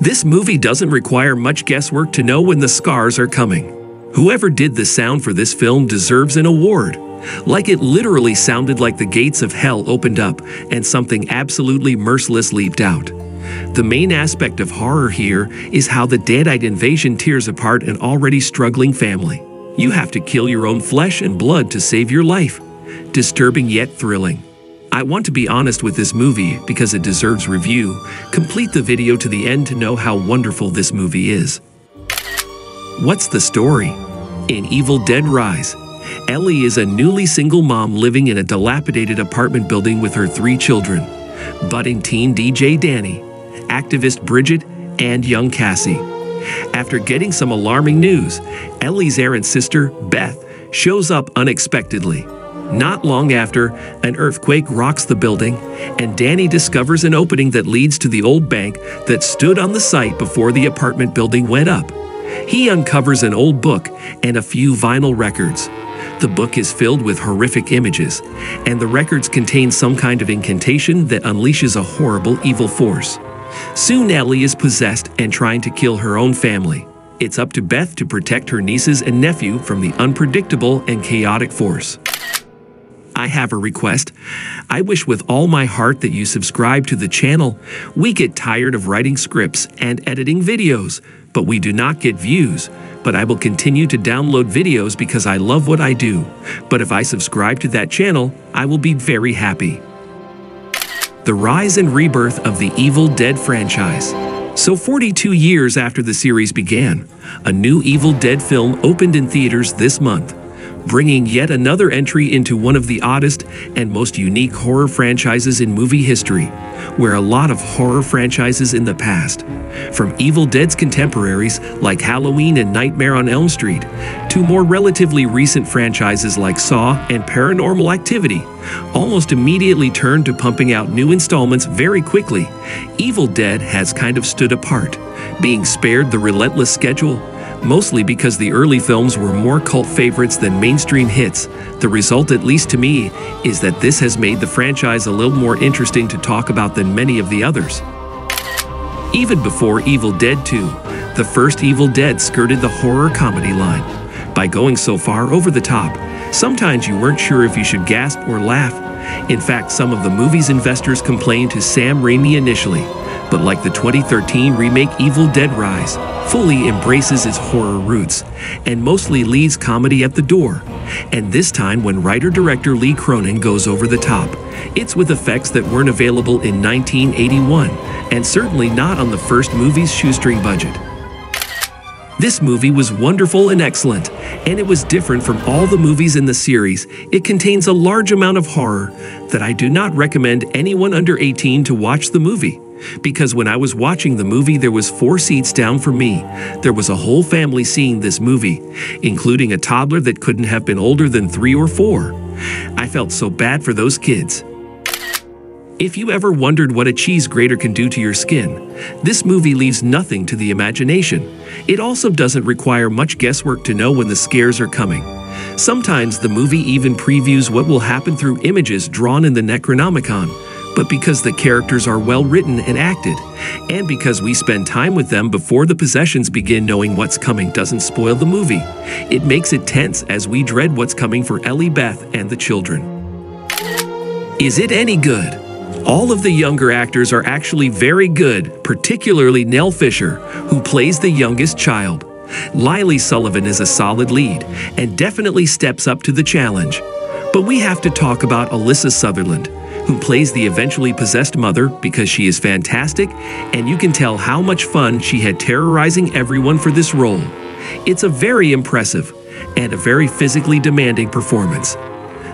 This movie doesn't require much guesswork to know when the scars are coming. Whoever did the sound for this film deserves an award. Like it literally sounded like the gates of hell opened up and something absolutely merciless leaped out. The main aspect of horror here is how the deadite invasion tears apart an already struggling family. You have to kill your own flesh and blood to save your life. Disturbing yet thrilling. I want to be honest with this movie because it deserves review. Complete the video to the end to know how wonderful this movie is. What's the story? In Evil Dead Rise, Ellie is a newly single mom living in a dilapidated apartment building with her 3 children, budding teen DJ Danny, activist Bridget, and young Cassie. After getting some alarming news, Ellie's errant sister, Beth, shows up unexpectedly. Not long after, an earthquake rocks the building, and Danny discovers an opening that leads to the old bank that stood on the site before the apartment building went up. He uncovers an old book and a few vinyl records. The book is filled with horrific images, and the records contain some kind of incantation that unleashes a horrible evil force. Soon Ellie is possessed and trying to kill her own family. It's up to Beth to protect her nieces and nephew from the unpredictable and chaotic force. I have a request. I wish with all my heart that you subscribe to the channel. We get tired of writing scripts and editing videos, but we do not get views. But I will continue to download videos because I love what I do. But if I subscribe to that channel, I will be very happy. The rise and rebirth of the Evil Dead franchise. So 42 years after the series began, a new Evil Dead film opened in theaters this month, bringing yet another entry into one of the oddest and most unique horror franchises in movie history, where a lot of horror franchises in the past, from Evil Dead's contemporaries like Halloween and Nightmare on Elm Street, to more relatively recent franchises like Saw and Paranormal Activity, almost immediately turned to pumping out new installments very quickly. Evil Dead has kind of stood apart, being spared the relentless schedule, mostly because the early films were more cult favorites than mainstream hits. The result, at least to me, is that this has made the franchise a little more interesting to talk about than many of the others. Even before Evil Dead 2, the first Evil Dead skirted the horror comedy line. By going so far over the top, sometimes you weren't sure if you should gasp or laugh. In fact, some of the movie's investors complained to Sam Raimi initially, but like the 2013 remake Evil Dead Rise, fully embraces its horror roots and mostly leaves comedy at the door. And this time, when writer-director Lee Cronin goes over the top, it's with effects that weren't available in 1981 and certainly not on the first movie's shoestring budget. This movie was wonderful and excellent, and it was different from all the movies in the series. It contains a large amount of horror that I do not recommend anyone under 18 to watch the movie. Because when I was watching the movie, there was 4 seats down for me. There was a whole family seeing this movie, including a toddler that couldn't have been older than 3 or 4. I felt so bad for those kids. If you ever wondered what a cheese grater can do to your skin, this movie leaves nothing to the imagination. It also doesn't require much guesswork to know when the scares are coming. Sometimes the movie even previews what will happen through images drawn in the Necronomicon. But because the characters are well written and acted, and because we spend time with them before the possessions begin, knowing what's coming doesn't spoil the movie. It makes it tense as we dread what's coming for Ellie, Beth, and the children. Is it any good? All of the younger actors are actually very good, particularly Nell Fisher, who plays the youngest child. Lily Sullivan is a solid lead and definitely steps up to the challenge. But we have to talk about Alyssa Sutherland, who plays the eventually possessed mother, because she is fantastic, and you can tell how much fun she had terrorizing everyone for this role. It's a very impressive and a very physically demanding performance.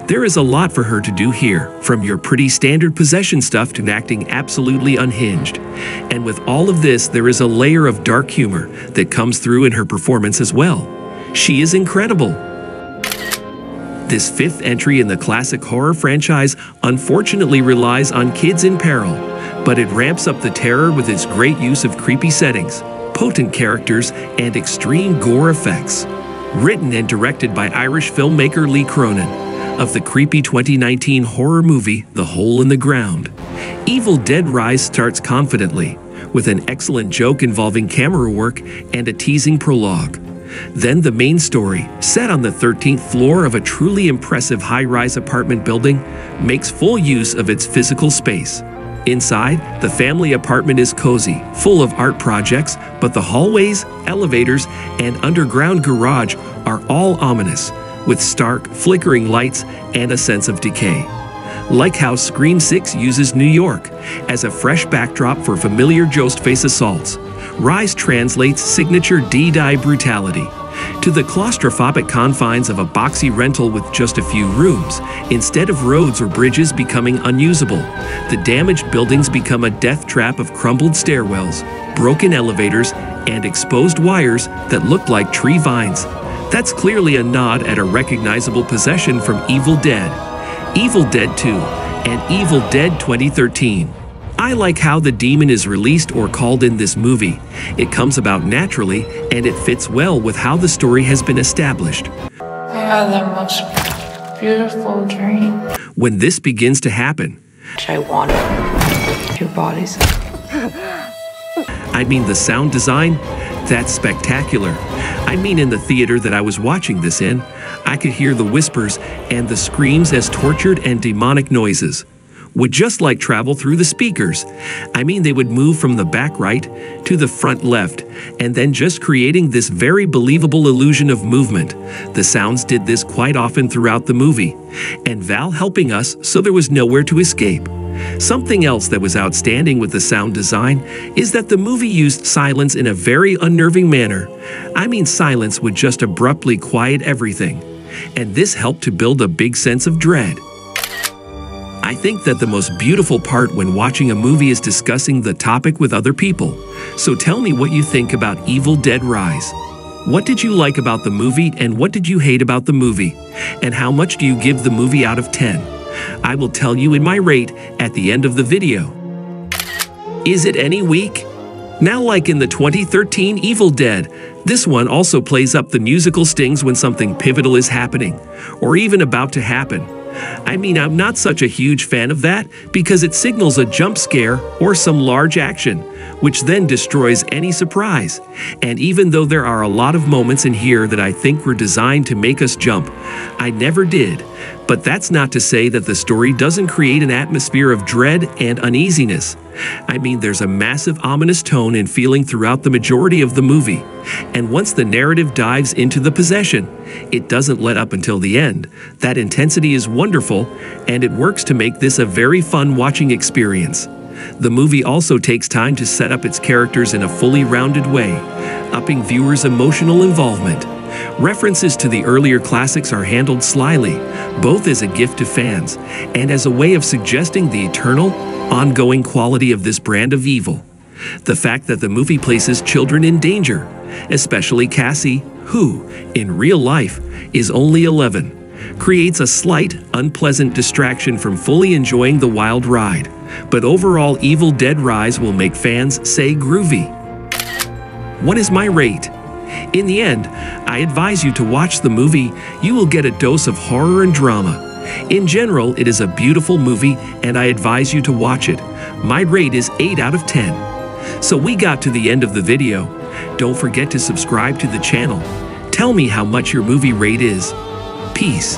There is a lot for her to do here, from your pretty standard possession stuff to acting absolutely unhinged. And with all of this, there is a layer of dark humor that comes through in her performance as well. She is incredible. This 5th entry in the classic horror franchise unfortunately relies on kids in peril, but it ramps up the terror with its great use of creepy settings, potent characters, and extreme gore effects. Written and directed by Irish filmmaker Lee Cronin, of the creepy 2019 horror movie The Hole in the Ground, Evil Dead Rise starts confidently, with an excellent joke involving camera work and a teasing prologue. Then the main story, set on the 13th floor of a truly impressive high-rise apartment building, makes full use of its physical space. Inside, the family apartment is cozy, full of art projects, but the hallways, elevators, and underground garage are all ominous, with stark, flickering lights and a sense of decay. Like how Scream 6 uses New York as a fresh backdrop for familiar Ghostface assaults, Rise translates signature D-die brutality to the claustrophobic confines of a boxy rental with just a few rooms. Instead of roads or bridges becoming unusable, the damaged buildings become a death trap of crumbled stairwells, broken elevators, and exposed wires that look like tree vines. That's clearly a nod at a recognizable possession from Evil Dead, Evil Dead 2, and Evil Dead 2013. I like how the demon is released or called in this movie. It comes about naturally, and it fits well with how the story has been established. I had the most beautiful dream. When this begins to happen, I wanted your bodies. I mean the sound design, that's spectacular. I mean in the theater that I was watching this in, I could hear the whispers and the screams as tortured and demonic noises would just like travel through the speakers. I mean, they would move from the back right to the front left, and then just creating this very believable illusion of movement. The sounds did this quite often throughout the movie, and Val helping us so there was nowhere to escape. Something else that was outstanding with the sound design is that the movie used silence in a very unnerving manner. I mean, silence would just abruptly quiet everything, and this helped to build a big sense of dread. I think that the most beautiful part when watching a movie is discussing the topic with other people. So tell me what you think about Evil Dead Rise. What did you like about the movie and what did you hate about the movie? And how much do you give the movie out of 10? I will tell you in my rate at the end of the video. Is it any weak? Now, like in the 2013 Evil Dead, this one also plays up the musical stings when something pivotal is happening, or even about to happen. I mean, I'm not such a huge fan of that because it signals a jump scare or some large action, which then destroys any surprise. And even though there are a lot of moments in here that I think were designed to make us jump, I never did. But that's not to say that the story doesn't create an atmosphere of dread and uneasiness. I mean, there's a massive ominous tone and feeling throughout the majority of the movie. And once the narrative dives into the possession, it doesn't let up until the end. That intensity is wonderful, and it works to make this a very fun watching experience. The movie also takes time to set up its characters in a fully rounded way, upping viewers' emotional involvement. References to the earlier classics are handled slyly, both as a gift to fans and as a way of suggesting the eternal, ongoing quality of this brand of evil. The fact that the movie places children in danger, especially Cassie, who, in real life, is only 11, creates a slight, unpleasant distraction from fully enjoying the wild ride. But overall, Evil Dead Rise will make fans say groovy. What is my rate? In the end, I advise you to watch the movie. You will get a dose of horror and drama. In general, it is a beautiful movie, and I advise you to watch it. My rate is 8 out of 10. So we got to the end of the video. Don't forget to subscribe to the channel. Tell me how much your movie rate is. Peace.